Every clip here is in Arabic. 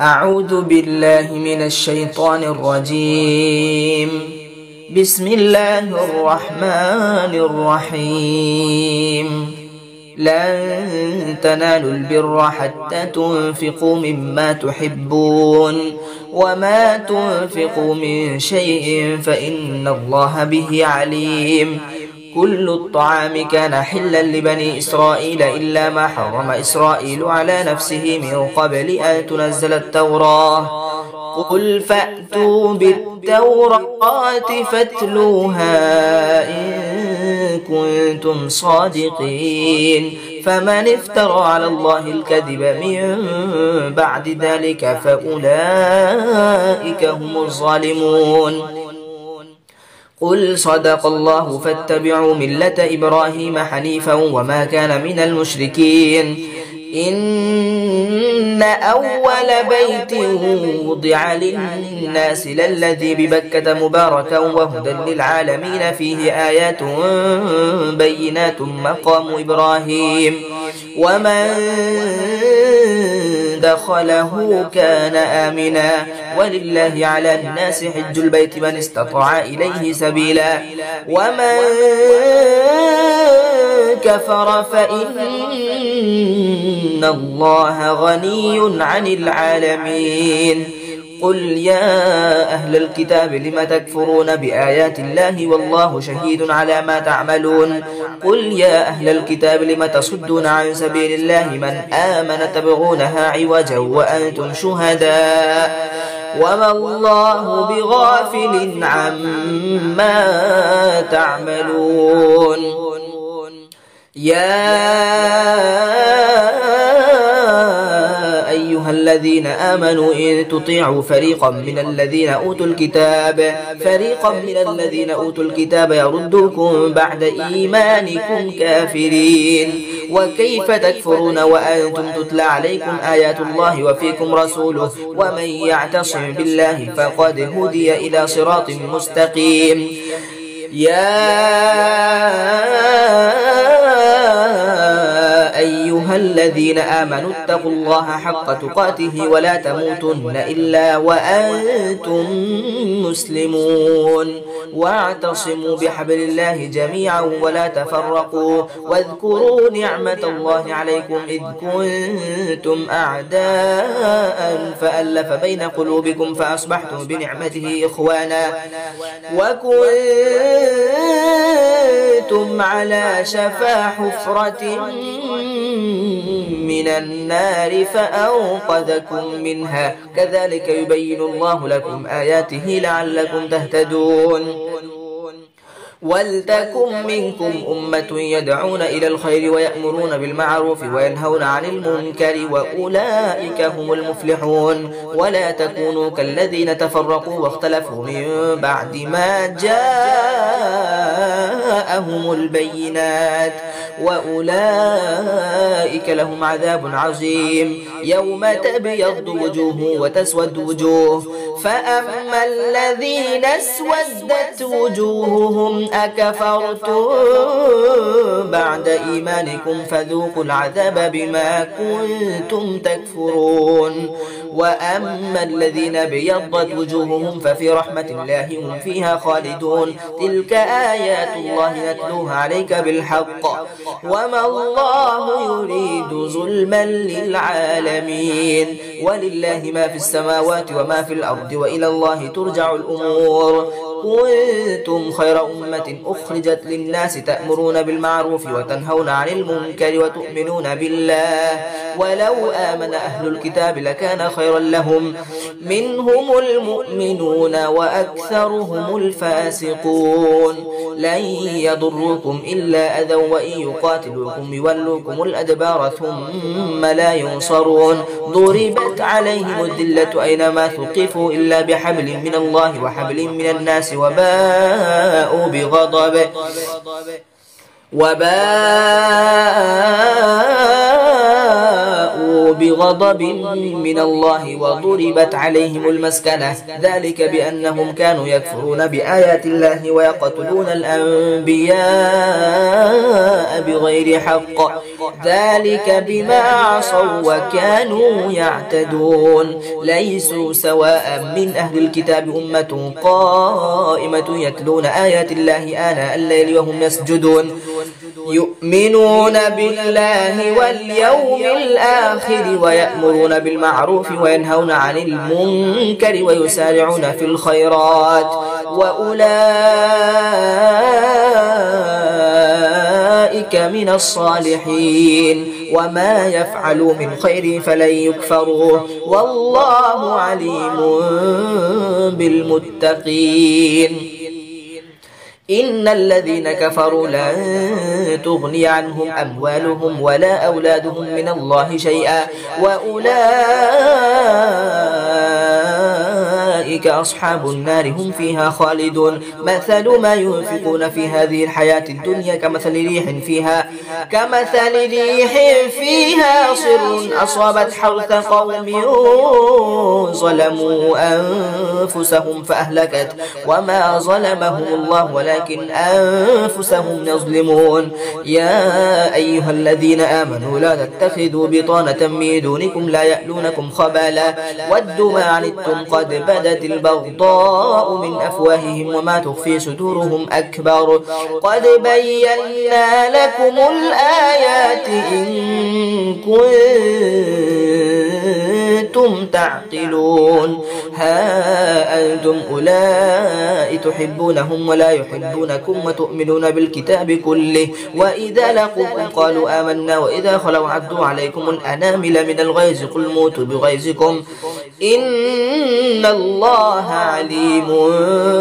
أعوذ بالله من الشيطان الرجيم. بسم الله الرحمن الرحيم. لن تنالوا البر حتى تنفقوا مما تحبون وما تنفقوا من شيء فإن الله به عليم. كل الطعام كان حلا لبني إسرائيل إلا ما حرم إسرائيل على نفسه من قبل أن تنزل التوراة. قل فأتوا بالتوراة فاتلوها إن كنتم صادقين. فمن افترى على الله الكذب من بعد ذلك فأولئك هم الظالمون. قل صدق الله فاتبعوا ملة إبراهيم حنيفا وما كان من المشركين. إن أول بيت وضع للناس للذي ببكة مباركا وهدى للعالمين فيه آيات بينات مقام إبراهيم ومن دخله كان آمنا ولله على الناس حج البيت من استطاع إليه سبيلا ومن كفر فإن الله غني عن العالمين. قل يا أهل الكتاب لم تكفرون بآيات الله والله شهيد على ما تعملون. قل يا أهل الكتاب لم تصدون عن سبيل الله من آمن تبغونها عوجا وأنتم شهداء وما الله بغافل عما تعملون. يا أيها الذين آمنوا إن تطيعوا فريقا من الذين أوتوا الكتاب يردوكم بعد إيمانكم كافرين. وكيف تكفرون وأنتم تتلى عليكم آيات الله وفيكم رسوله ومن يعتصم بالله فقد هدي إلى صراط مستقيم. يا أيها الذين آمنوا اتقوا الله حق تقاته ولا تموتن إلا وأنتم مسلمون واعتصموا بحبل الله جميعا ولا تفرقوا واذكروا نعمة الله عليكم إذ كنتم أعداء فألف بين قلوبكم فأصبحتم بنعمته إخوانا وكنتم على شفا حفرة من النار فأنقذكم منها كذلك يبين الله لكم آياته لعلكم تهتدون. ولتكن منكم أمة يدعون إلى الخير ويأمرون بالمعروف وينهون عن المنكر وأولئك هم المفلحون. ولا تكونوا كالذين تفرقوا واختلفوا من بعد ما جاءهم البينات وأولئك لهم عذاب عظيم. يوم تبيض وجوه وتسود وجوه فأما الذين اسودت وجوههم أكفرتم بعد إيمانكم فذوقوا العذاب بما كنتم تكفرون. وأما الذين ابيضت وجوههم ففي رحمة الله هم فيها خالدون. تلك آيات الله نتلوها عليك بالحق وما الله يريد ظلما للعالمين. ولله ما في السماوات وما في الأرض وإلى الله ترجع الأمور. كنتم خير أمة أخرجت للناس تأمرون بالمعروف وتنهون عن المنكر وتؤمنون بالله ولو آمن أهل الكتاب لكان خيرا لهم منهم المؤمنون وأكثرهم الفاسقون. لن يضروكم إلا أذى وإن يقاتلوكم يولوكم الأدبار ثم لا ينصرون. ضربت عليهم الذلة أينما ثقفوا إلا بحبل من الله وحبل من الناس وباءوا بغضب من الله وضربت عليهم المسكنة ذلك بأنهم كانوا يكفرون بآيات الله ويقتلون الأنبياء بغير حق ذلك بما عصوا وكانوا يعتدون ليسوا سواء من أهل الكتاب أمة قائمة يتلون آيات الله آناء الليل وهم يسجدون يؤمنون بالله واليوم الآخر ويأمرون بالمعروف وينهون عن المنكر ويسارعون في الخيرات وأولئك من الصالحين وما يفعلوا من خير فلن يكفروه والله عليم بالمتقين إن الذين كفروا لن تغني عنهم أموالهم ولا أولادهم من الله شيئا وأولئك أصحاب النار هم فيها خالدون مثل ما ينفقون في هذه الحياة الدنيا كمثل ريح فيها صر أصابت حرث قوم ظلموا أنفسهم فأهلكت وما ظلمهم الله ولكن أنفسهم يظلمون يا أيها الذين آمنوا لا تتخذوا بطانة من دونكم لا يألونكم خبالا ودوا ما عنتم قد بدت البغضاء من أفواههم وما تخفي صدورهم أكبر قد بينا لكم الآيات إن كنتم تعقلون ها أنتم أولئك تحبونهم ولا يحبونكم وتؤمنون بالكتاب كله وإذا لقوكم قالوا آمنا وإذا خلوا عدوا عليكم الأنامل من الغيظ قل موتوا بغيظكم إن الله عليم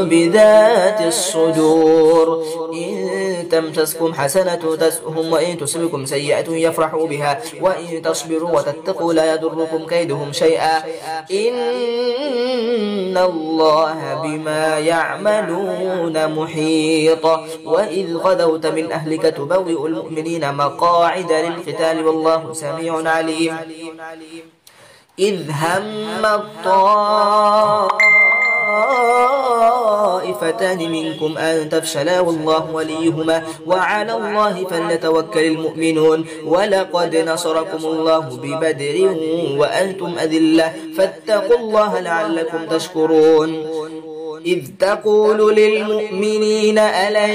بذات الصدور إن تمسسكم حسنة تسؤهم وإن تصبكم سيئة يفرحوا بها وإن تصبروا وتتقوا لا يضركم كيدهم شيئا إن الله بما يعملون محيط وإذ غدوت من أهلك تبوئ المؤمنين مقاعد للقتال والله سميع عليم إذ هم الطائفتان منكم أن تفشلا والله وليهما وعلى الله فليتوكل المؤمنون ولقد نصركم الله ببدر وأنتم أذلة فاتقوا الله لعلكم تشكرون إذ تقول للمؤمنين ألن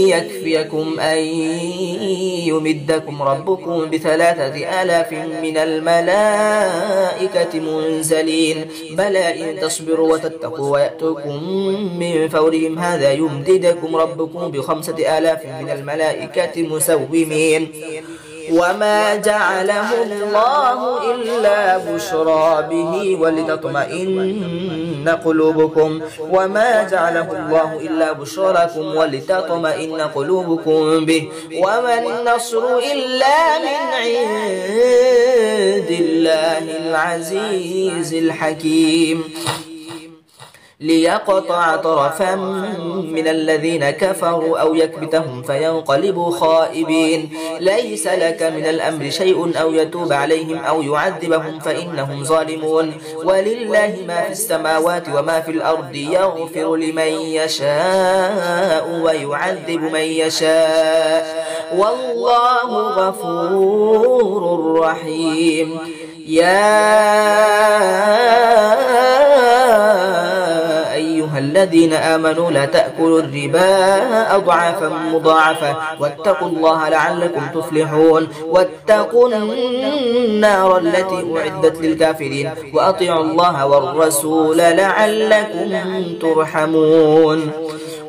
يكفيكم أن يمدكم ربكم ب3000 من الملائكة منزلين بلى إن تصبروا وتتقوا ويأتوكم من فورهم هذا يمددكم ربكم ب5000 من الملائكة مسومين وما جعله الله إلا بشرى به ولتطمئن قلوبكم وما جعله الله إلا بشراكم ولتطمئن قلوبكم به وما النصر إلا من عند الله العزيز الحكيم ليقطع طرفا من الذين كفروا أو يكبتهم فينقلبوا خائبين ليس لك من الأمر شيء أو يتوب عليهم أو يعذبهم فإنهم ظالمون ولله ما في السماوات وما في الأرض يغفر لمن يشاء ويعذب من يشاء والله غفور رحيم يا أيها الذين آمنوا لا تأكلوا الربا أضعافا مضاعفة واتقوا الله لعلكم تفلحون واتقوا النار التي أعدت للكافرين وأطيعوا الله والرسول لعلكم ترحمون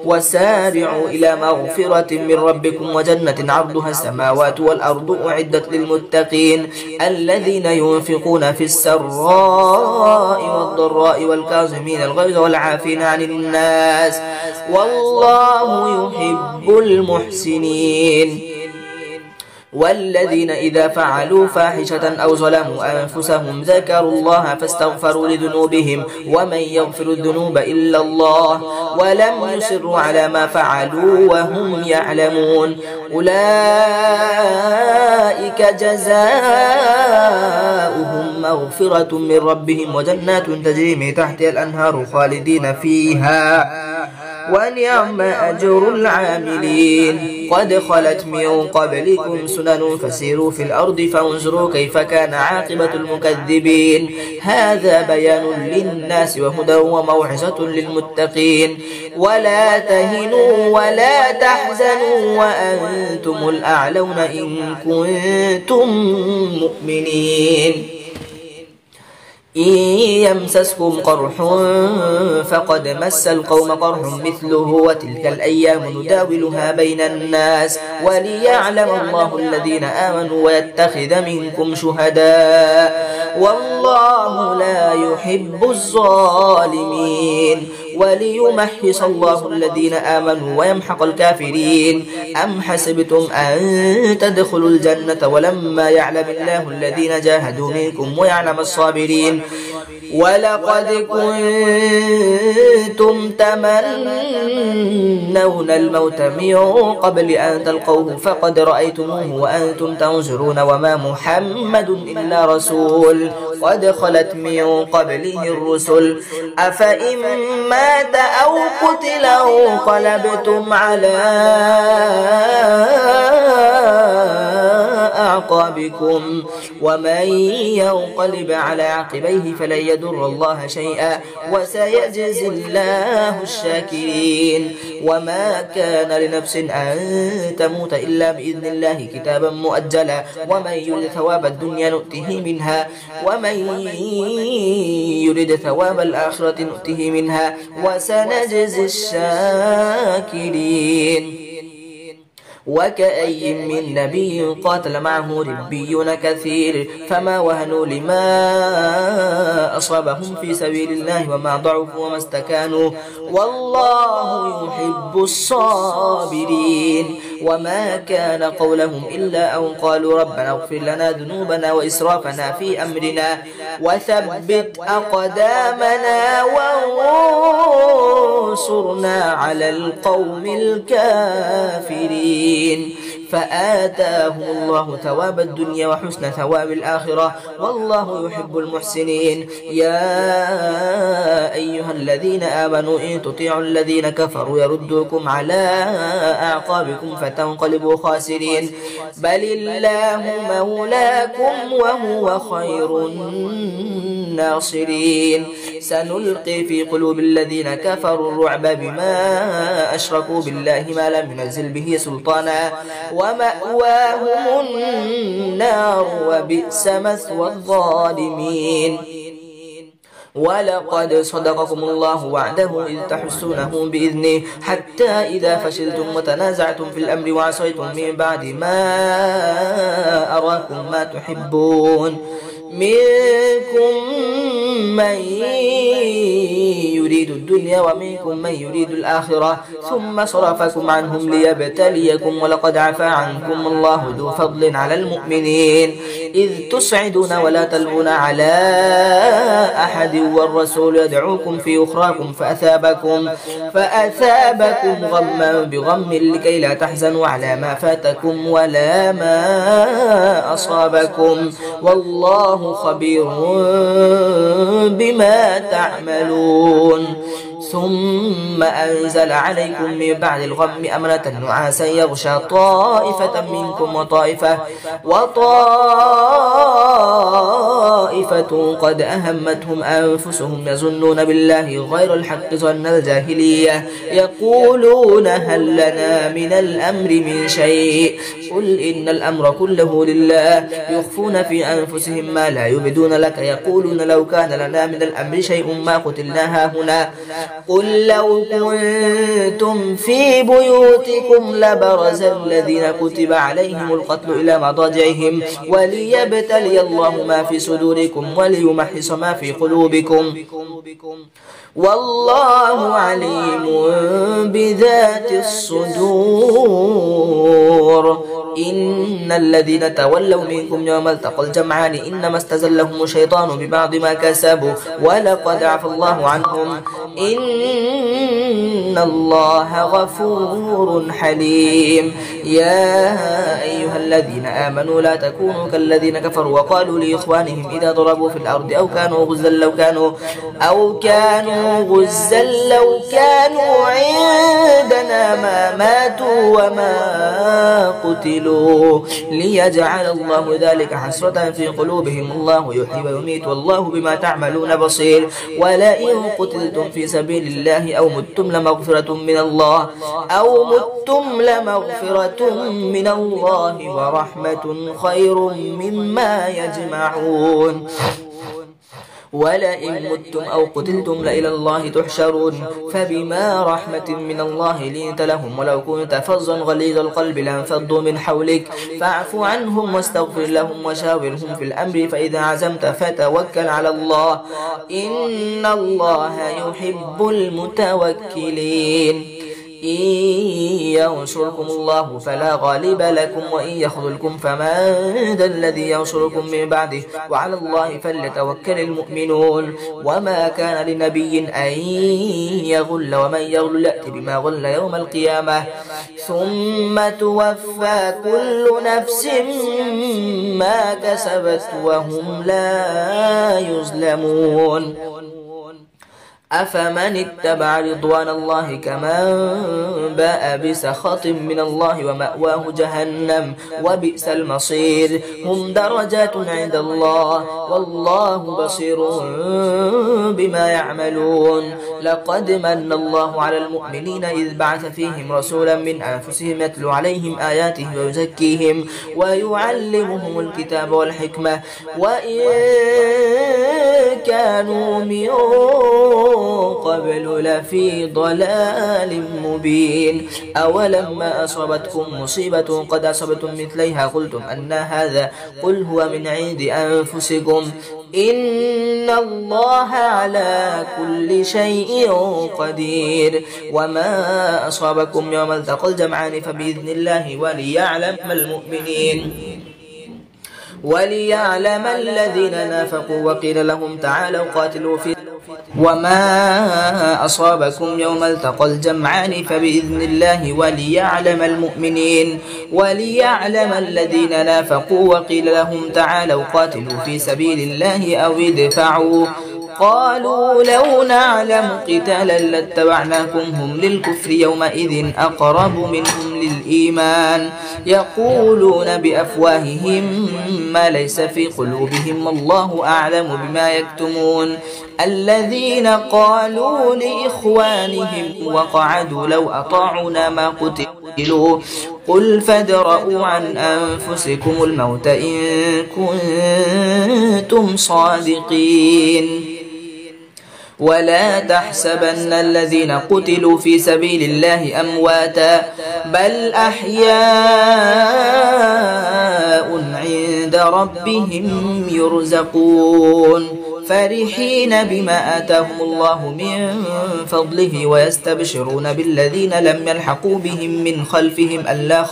وسارعوا إلى مغفرة من ربكم وجنة عرضها السماوات والأرض أعدت للمتقين الذين ينفقون في السراء والضراء والكاظمين الغيظ والعافين عن الناس والله يحب المحسنين والذين إذا فعلوا فاحشة أو ظلموا أنفسهم ذكروا الله فاستغفروا لذنوبهم ومن يغفر الذنوب إلا الله ولم يصروا على ما فعلوا وهم يعلمون أولئك جزاؤهم مغفرة من ربهم وجنات تجري من تحتها الأنهار خالدين فيها ونعم أجر العاملين قد خلت من قبلكم سنن فسيروا في الأرض فانظروا كيف كان عاقبة المكذبين. هذا بيان للناس وهدى وموعظة للمتقين. ولا تهنوا ولا تحزنوا وأنتم الأعلون إن كنتم مؤمنين. إن يمسسكم قرح فقد مس القوم قرح مثله وتلك الأيام نداولها بين الناس وليعلم الله الذين آمنوا ويتخذ منكم شهداء والله لا يحب الظالمين وليمحص الله الذين آمنوا ويمحق الكافرين. أم حسبتم أن تدخلوا الجنة ولما يعلم الله الذين جاهدوا منكم ويعلم الصابرين. ولقد كنتم تمنون الموت من قبل أن تلقوه فقد رأيتموه وأنتم تنظرون وما محمد إلا رسول قد خلت من قبله الرسل أفإن مات أو قتل انقلبتم على أعقابكم ومن ينقلب على عقبيه فلن يضر الله شيئا وسيجزي الله الشاكرين. وما كان لنفس أن تموت إلا بإذن الله كتابا مؤجلا ومن يرد ثواب الدنيا نؤته منها ومن يرد ثواب الآخرة نؤته منها وسنجزي الشاكرين. وكأي من نبي قاتل معه ربيون كثير فما وهنوا لما أصابهم في سبيل الله وما ضعفوا وما استكانوا والله يحب الصابرين. وما كان قولهم إلا أن قالوا ربنا اغفر لنا ذنوبنا وإسرافنا في أمرنا وثبت أقدامنا وانصرنا على القوم الكافرين. فآتاهم الله ثواب الدنيا وحسن ثواب الآخرة والله يحب المحسنين. يا أيها الذين آمنوا إن تطيعوا الذين كفروا يردوكم على أعقابكم فتنقلبوا خاسرين بل الله مولاكم وهو خير الناصرين. سنلقي في قلوب الذين كفروا الرعب بما أشركوا بالله ما لم ينزل به سلطانا ومأواهم النار وبئس مثوى الظالمين. ولقد صدقكم الله وعده إذ تحسونهم بإذنه حتى إذا فشلتم وتنازعتم في الأمر وعصيتم من بعد ما أراكم ما تحبون منكم من يريد الدنيا ومنكم من يريد الآخرة ثم صرفكم عنهم ليبتليكم ولقد عفا عنكم الله ذو فضل على المؤمنين إذ تسعدون ولا تلوون على أحد والرسول يدعوكم في أخراكم فأثابكم غما بغم لكي لا تحزنوا على ما فاتكم ولا ما أصابكم والله خبير بما تعملون. ثم أنزل عليكم من بعد الغم أمنة نعاسا يغشى طائفة منكم وطائفة قد أهمتهم أنفسهم يظنون بالله غير الحق ظن الجاهلية يقولون هل لنا من الأمر من شيء قل إن الأمر كله لله يخفون في أنفسهم ما لا يبدون لك يقولون لو كان لنا من الأمر شيء ما قتلنا هاهنا قل لو كنتم في بيوتكم لبرز الذين كتب عليهم القتل إلى مضاجعهم وليبتلي الله ما في صدوركم وليمحص ما في قلوبكم والله عليم بذات الصدور. إن الذين تولوا منكم يوم التقى الجمعان إنما استزلهم الشيطان ببعض ما كسبوا ولقد عفى الله عنهم إن الله غفور حليم. يا أيها الذين آمنوا لا تكونوا كالذين كفروا وقالوا لإخوانهم إذا ضربوا في الأرض أو كانوا غزا لو كانوا عندنا ما ماتوا وما قتلوا ليجعل الله ذلك حسرة في قلوبهم الله يحيي ويميت والله بما تعملون بصير. ولئن قتلتم في سبيل الله أو متم لمغفرة من الله ورحمة خير مما يجمعون. ولئن متم أو قتلتم لإلى الله تحشرون فبما رحمة من الله لنت لهم ولو كنت فظا غليظ القلب لانفضوا من حولك فاعف عنهم واستغفر لهم وشاورهم في الأمر فإذا عزمت فتوكل على الله إن الله يحب المتوكلين. إن ينصركم الله فلا غالب لكم وإن يخذلكم فمن ذا الذي ينصركم من بعده وعلى الله فليتوكل المؤمنون. وما كان لنبي أن يغل ومن يغل يأتي بما غل يوم القيامة ثم توفى كل نفس ما كسبت وهم لا يظلمون. أفمن اتبع رضوان الله كمن باء بسخط من الله ومأواه جهنم وبئس المصير. هم درجات عند الله والله بصير بما يعملون. لقد من الله على المؤمنين إذ بعث فيهم رسولا من أنفسهم يتلو عليهم آياته ويزكيهم ويعلمهم الكتاب والحكمة وإن كانوا من قبل لفي ضلال مبين. أولما أصابتكم مصيبة قد أصبتم مثليها قلتم أن هذا قل هو من عند أنفسكم إن الله على كل شيء قدير. وما أصابكم يوم التقى الجمعان فبإذن الله وليعلم الذين نافقوا وقيل لهم تعالوا قاتلوا في وما أصابكم يوم التقى الجمعان فبإذن الله وليعلم الذين نافقوا وقيل لهم تعالوا قاتلوا في سبيل الله أو ادفعوا قالوا لو نعلم قتالا لاتبعناكم هم للكفر يومئذ أقرب منهم للإيمان يقولون بأفواههم ما ليس في قلوبهم والله أعلم بما يكتمون. الذين قالوا لإخوانهم وقعدوا لو أطاعونا ما قتلوا قل فادرءوا عن أنفسكم الموت إن كنتم صادقين. ولا تحسبن الذين قتلوا في سبيل الله أمواتا بل أحياء عند ربهم يرزقون فرحين بما آتاهم الله من فضله ويستبشرون بالذين لم يلحقوا بهم من خلفهم ألا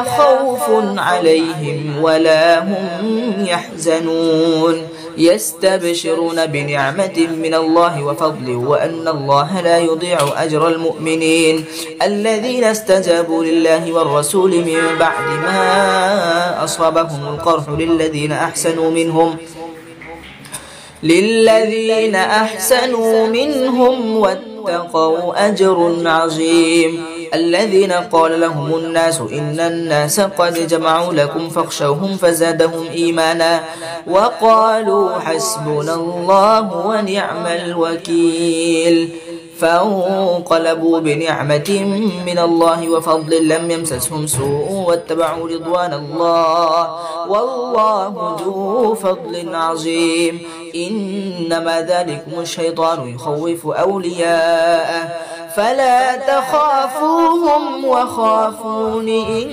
خوف عليهم ولا هم يحزنون يستبشرون بنعمة من الله وفضله وأن الله لا يضيع أجر المؤمنين الذين استجابوا لله والرسول من بعد ما أصابهم القرح للذين أحسنوا منهم واتقوا أجر عظيم. الذين قال لهم الناس إن الناس قد جمعوا لكم فاخشوهم فزادهم إيمانا وقالوا حسبنا الله ونعم الوكيل فانقلبوا بنعمة من الله وفضل لم يمسسهم سوء واتبعوا رضوان الله والله ذو فضل عظيم. إنما ذلكم الشيطان يخوف أولياءه فلا تخافوهم وخافون إن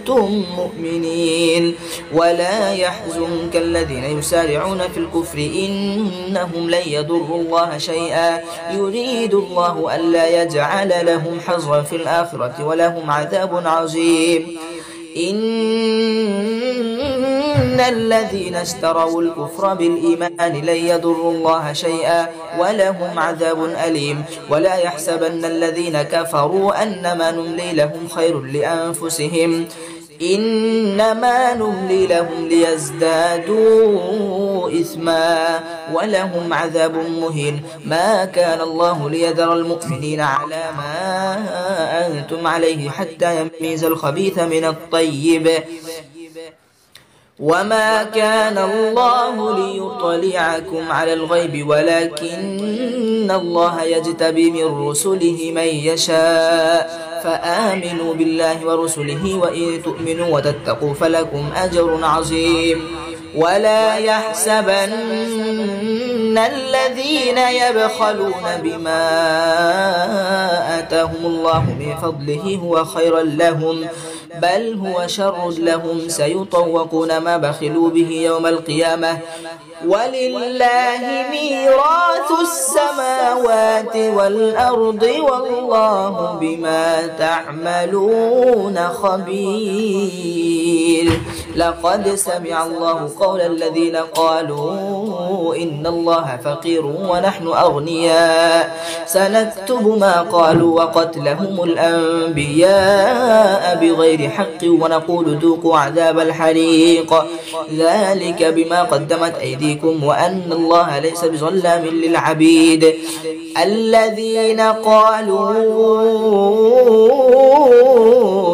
كنتم مؤمنين ولا يحزنك الذين يسارعون في الكفر إنهم لن يضروا الله شيئا يريد الله ألا يجعل لهم حظا في الآخرة ولهم عذاب عظيم إن الذين اشتروا الكفر بالإيمان لن يضروا الله شيئا ولهم عذاب أليم ولا يحسبن الذين كفروا أنما نملي لهم خير لأنفسهم إنما نملي لهم ليزدادوا إثما ولهم عذاب مهين ما كان الله ليذر المؤمنين على ما أنتم عليه حتى يميز الخبيث من الطيب وما كان الله ليطلعكم على الغيب ولكن الله يجتبي من رسله من يشاء فآمنوا بالله ورسله وإن تؤمنوا وتتقوا فلكم أجر عظيم ولا يحسبن الذين يبخلون بما آتاهم الله من فضله هو خيرا لهم بل هو شر لهم سيطوقون ما بخلوا به يوم القيامة ولله ميراث السماوات والأرض والله بما تعملون خبير لقد سمع الله قول الذين قالوا إن الله فقير ونحن أغنياء سنكتب ما قالوا وقتلهم الأنبياء بغير حق ونقول ذوقوا عذاب الحريق ذلك بما قدمت أيديكم وأن الله ليس بظلام للعبيد الذين قالوا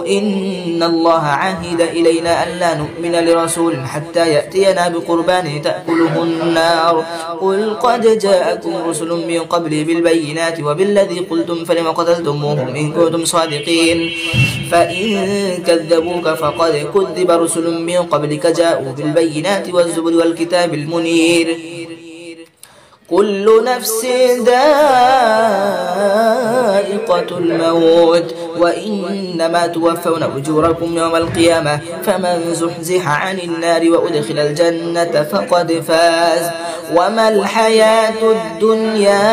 إن الله عهد إلينا ألا نؤمن لرسول حتى يأتينا بقربان تأكله النار قل قد جاءكم رسل من قبلي بالبينات وبالذي قلتم فلم قتلتموهم إن كنتم صادقين فإن كذبوك فقد كذب رسل من قبلك جاءوا بالبينات والزبر والكتاب المنير كل نفس ذائقة الموت وإنما توفون أجوركم يوم القيامة فمن زحزح عن النار وأدخل الجنة فقد فاز وما الحياة الدنيا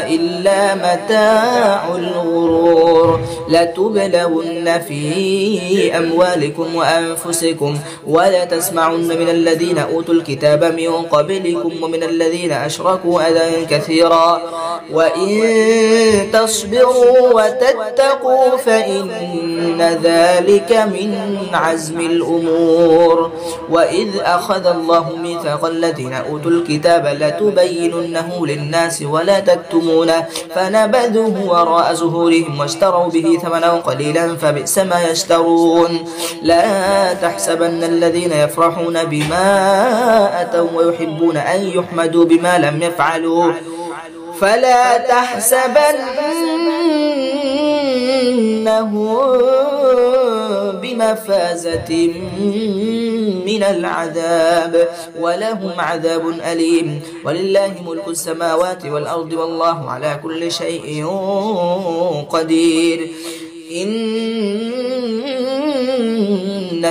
إلا متاع الغرور لتبلون في أموالكم وأنفسكم ولتسمعن من الذين أوتوا الكتاب من قبلكم ومن الذين أشركوا أذى كثيرا وإن تصبروا وتتقوا فإن ذلك من عزم الأمور وإذ أخذ الله ميثاق الذين أوتوا الكتاب لتبيننه للناس ولا تكتمونه فنبذوه وراء ظهورهم واشتروا به ثمنا قليلا فبئس ما يشترون لا تحسبن الذين يفرحون بما أتوا ويحبون أن يحمدوا بما لم يفعلوا فلا تحسبنه بمفازة من العذاب ولهم عذاب أليم ولله ملك السماوات والأرض والله على كل شيء قدير إن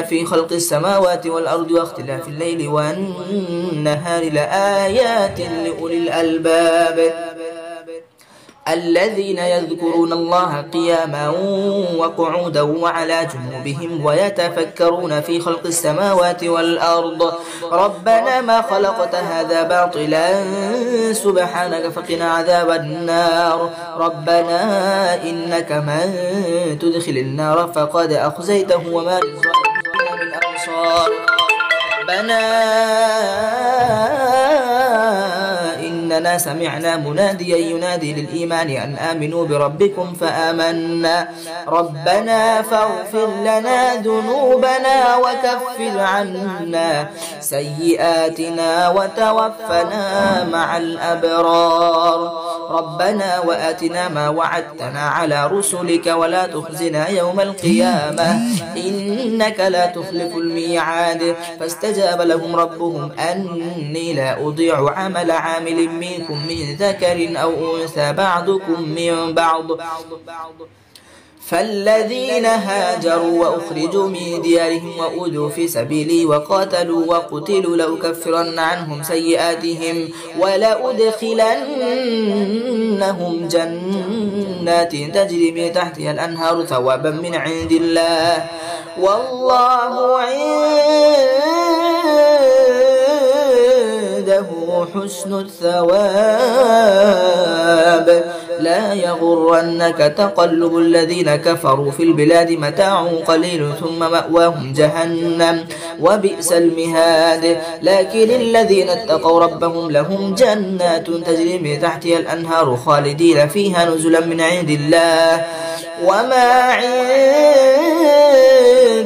في خلق السماوات والأرض واختلاف الليل والنهار لآيات لأولي الألباب الذين يذكرون الله قياما وقعودا وعلى جنوبهم ويتفكرون في خلق السماوات والأرض ربنا ما خلقت هذا باطلا سبحانك فقنا عذاب النار ربنا إنك من تدخل النار فقد أخزيته وما للظالمين من أنصار ربنا إننا سمعنا مناديا ينادي للإيمان أن آمنوا بربكم فآمنا ربنا فاغفر لنا ذنوبنا وكفر عنا سيئاتنا وتوفنا مع الأبرار ربنا وآتنا ما وعدتنا على رسلك ولا تخزنا يوم القيامة إنك لا تخلف الميعاد فاستجاب لهم ربهم أني لا أضيع عمل عامل منكم من ذكر أو أنثى بعضكم من بعض فالذين هاجروا وأخرجوا من ديارهم وأوذوا في سبيلي وقاتلوا وقتلوا لأكفرن عنهم سيئاتهم ولأدخلنهم جنات تجري من تحتها الأنهار ثوابا من عند الله والله عنده حسن الثواب لا يغرنك تقلب الذين كفروا في البلاد متاع قليل ثم مأواهم جهنم وبئس المهاد لكن الذين اتقوا ربهم لهم جنات تجري من تحتها الأنهار خالدين فيها نزلا من عند الله وما عند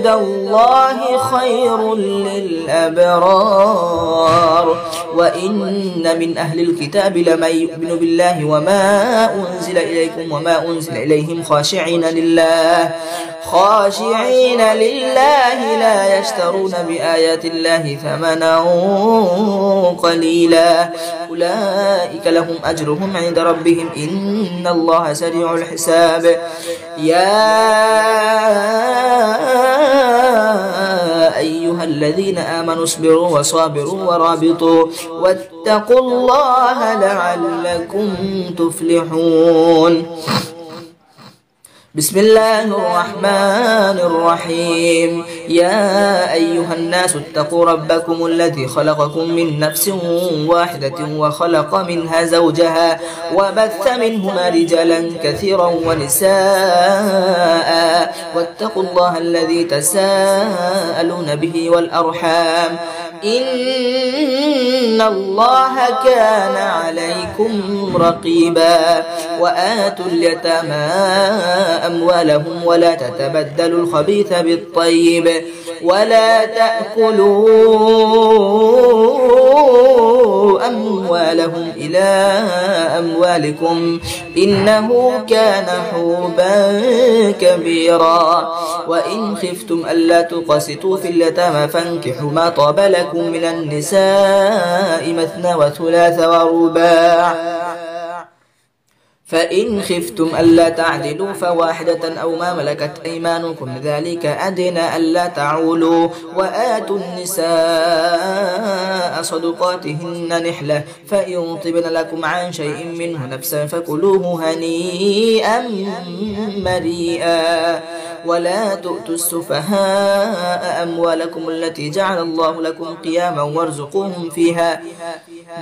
الله خير للأبرار وإن من أهل الكتاب لمن يؤمن بالله وما أنزل إليكم وما أنزل إليهم خاشعين لله لا يشترون بآيات الله ثمنا قليلا أولئك لهم أجرهم عند ربهم إن الله سريع الحساب يا أيها الذين آمنوا اصبروا وصابروا ورابطوا واتقوا الله لعلكم تفلحون بسم الله الرحمن الرحيم يا أيها الناس اتقوا ربكم الذي خلقكم من نفس واحدة وخلق منها زوجها وبث منهما رجالا كثيرا ونساء واتقوا الله الذي تساءلون به والأرحام إن الله كان عليكم رقيبا وآتوا اليتامى أموالهم ولا تتبدلوا الخبيث بالطيب ولا تأكلوا أموالهم إلى أموالكم إنه كان حوبا كبيرا وإن خفتم ألا تقسطوا في اليتامى فانكحوا ما طاب لكم من النساء مثنى وثلاث ورباع فإن خفتم ألا تعدلوا فواحدة أو ما ملكت أيمانكم ذلك أدنى ألا تعولوا وآتوا النساء صدقاتهن نحلة فإن طبن لكم عن شيء منه نفسا فكلوه هنيئا مريئا ولا تؤتوا السفهاء أموالكم التي جعل الله لكم قياما وارزقوهم فيها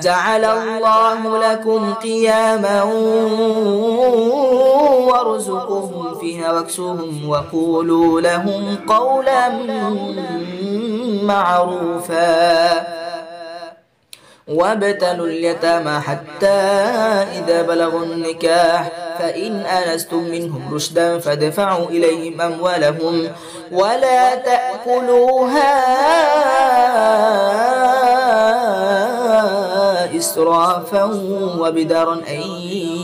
جعل الله لكم قياما وارزقوهم فيها واكسوهم وقولوا لهم قولا معروفا وابتلوا اليتامى حتى إذا بلغوا النكاح فإن آنستم منهم رشدا فادفعوا إليهم أموالهم ولا تأكلوها إسرافا وبدارا أن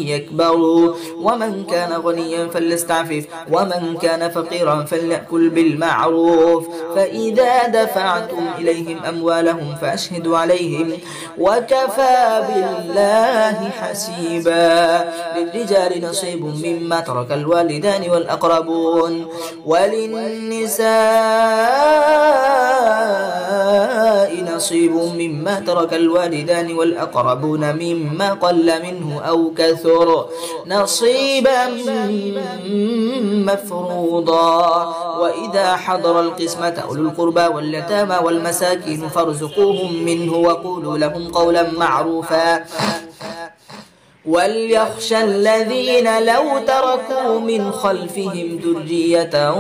يكبروا ومن كان غنيا فليستعفف ومن كان فقيرا فليأكل بالمعروف فإذا دفعتم إليهم أموالهم فأشهدوا عليهم وكفى بالله حسيبا للرجال نصيب مما ترك الوالدان والأقربون وللنساء نصيب مما ترك الوالدان والأقربون مما قل منه أو كثر نصيبا مفروضا وإذا حضر القسمة أولو القربى واليتامى والمساكين فارزقوهم منه وقولوا لهم قولا معروفا وليخشى الذين لو تركوا من خلفهم ذرية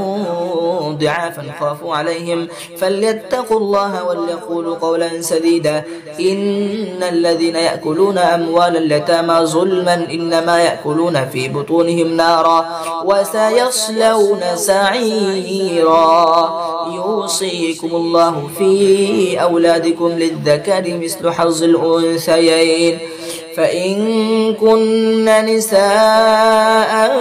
ضعافا خافوا عليهم فليتقوا الله وليقولوا قولا سديدا إن الذين يأكلون أموال اليتامى ظلما إنما يأكلون في بطونهم نارا وسيصلون سعيرا يوصيكم الله في أولادكم للذكر مثل حظ الأنثيين فإن كن نساء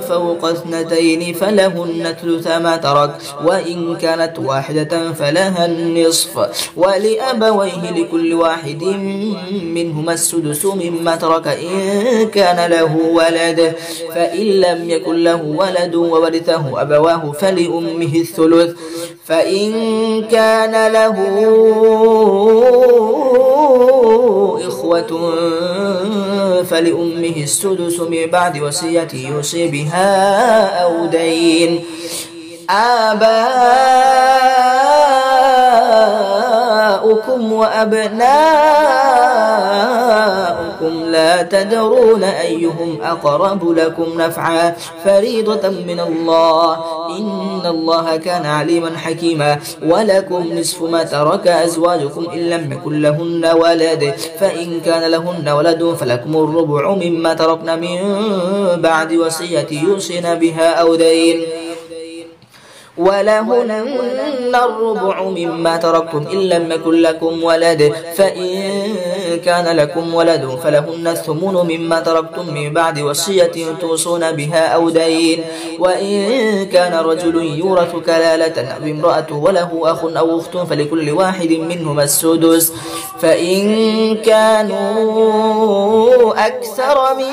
فوق اثنتين فلهن ثلث ما ترك، وإن كانت واحدة فلها النصف، ولأبويه لكل واحد منهما السدس مما ترك إن كان له ولد، فإن لم يكن له ولد وورثه أبواه فلأمه الثلث، فإن كان له إخوة فلأمه السدس من بعد وصية يوصي بها أو دين. آباؤكم وأبناؤكم لا تدرون أيهم أقرب لكم نفعا فريضة من الله إن الله كان عليما حكيما. ولكم نصف ما ترك أزواجكم إن لم يكن لهن ولد، فإن كان لهن ولد فلكم الربع مما تركن من بعد وصية يوصين بها أو دين، ولهن الربع مما تركتم إن لم يكن لكم ولد، فإن كان لكم ولد فلهن الثمن مما تركتم من بعد وصية توصون بها أو دين، وإن كان رجل يورث كلالة أو امرأة وله أخ أو أخت فلكل واحد منهما السدس، فإن كانوا أكثر من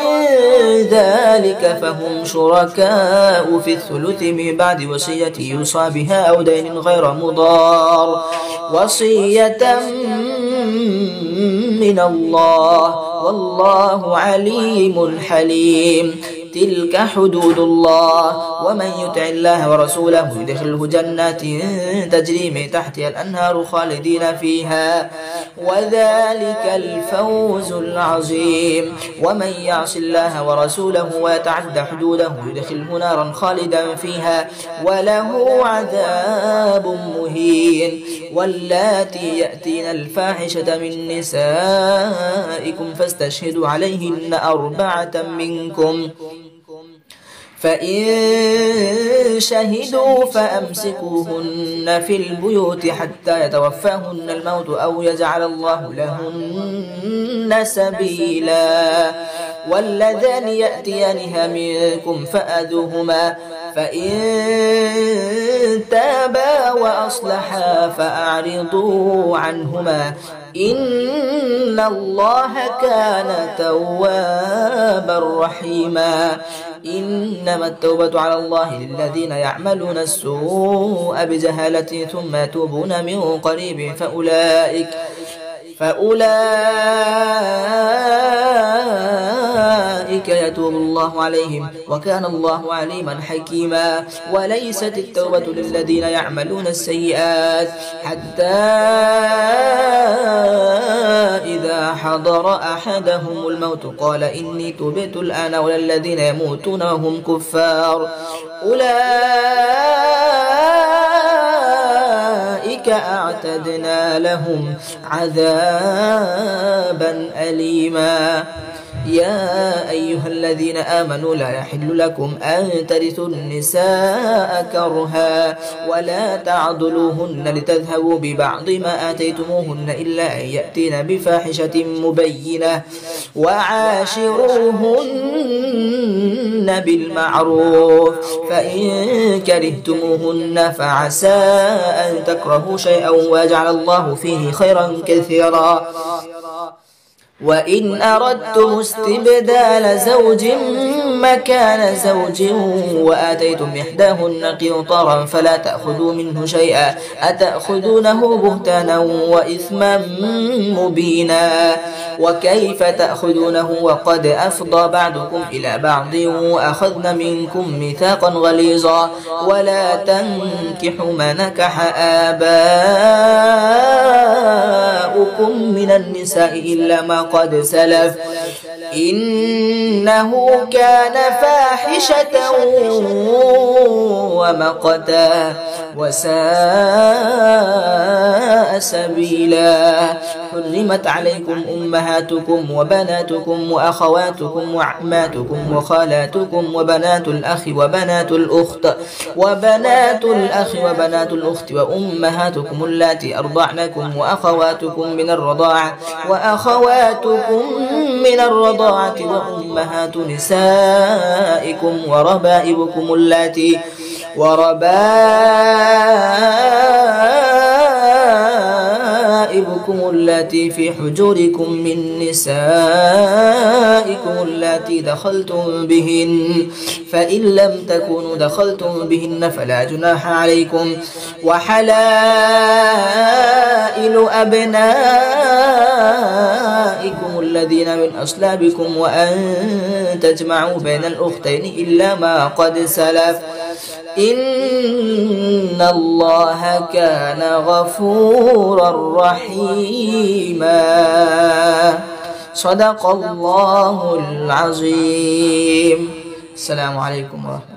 ذلك فهم شركاء في الثلث من بعد وصية يوصى بها أو دين غير مضار، وصية من الله والله عليم حليم. تلك حدود الله، ومن يطع الله ورسوله يدخله جنات تجري من تحتها الأنهار خالدين فيها وذلك الفوز العظيم. ومن يعص الله ورسوله ويتعد حدوده يدخله نارا خالدا فيها وله عذاب مهين. واللاتي يأتين الفاحشة من نسائكم فاستشهدوا عليهن 4 منكم، فإن شهدوا فأمسكوهن في البيوت حتى يتوفاهن الموت أو يجعل الله لهن سبيلا. واللذان يأتيانها منكم فأذوهما، فإن تابا وأصلحا فأعرضوا عنهما إن الله كان توابا رحيما. إنما التوبة على الله للذين يعملون السوء بجهالة ثم يتوبون من قريب فأولئك يتوب الله عليهم وكان الله عليما حكيما. وليست التوبة للذين يعملون السيئات حتى إذا حضر أحدهم الموت قال إني تبت الآن، ولا الذين يموتون وهم كفار أولئك أعتدنا لهم عذابا أليما. يا أيها الذين آمنوا لا يحل لكم أن ترثوا النساء كرها ولا تعضلوهن لتذهبوا ببعض ما آتيتموهن إلا أن يأتين بفاحشة مبينة وعاشروهن بالمعروف، فإن كرهتموهن فعسى أن تكرهوا شيئا ويجعل الله فيه خيرا كثيرا. وإن أردتم استبدال زوج مكان زوج وآتيتم إحداهن قنطرا فلا تأخذوا منه شيئا أتأخذونه بهتانا وإثما مبينا. وكيف تأخذونه وقد أفضى بعضكم إلى بعض وأخذن منكم ميثاقا غليظا. ولا تنكحوا ما نكح آباؤكم من النساء إلا ما قد سلف إنه كان فاحشة ومقتا وساء سبيلا. حرمت عليكم أمهاتكم وبناتكم وأخواتكم وعماتكم وخالاتكم وبنات الأخ وبنات الأخت وأمهاتكم اللاتي أرضعنكم وأخواتكم من الرضاعة الرضاعة وأمهات نسائكم وربائبكم اللاتي في حجوركم من نسائكم اللاتي دخلتم بهن، فإن لم تكونوا دخلتم بهن فلا جناح عليكم، وحلائل أبنائكم الذين من أصلابكم، وأن تجمعوا بين الأختين إلا ما قد سلف، إن الله كان غفورا رحيما. صدق الله العظيم. السلام عليكم ورحمة الله.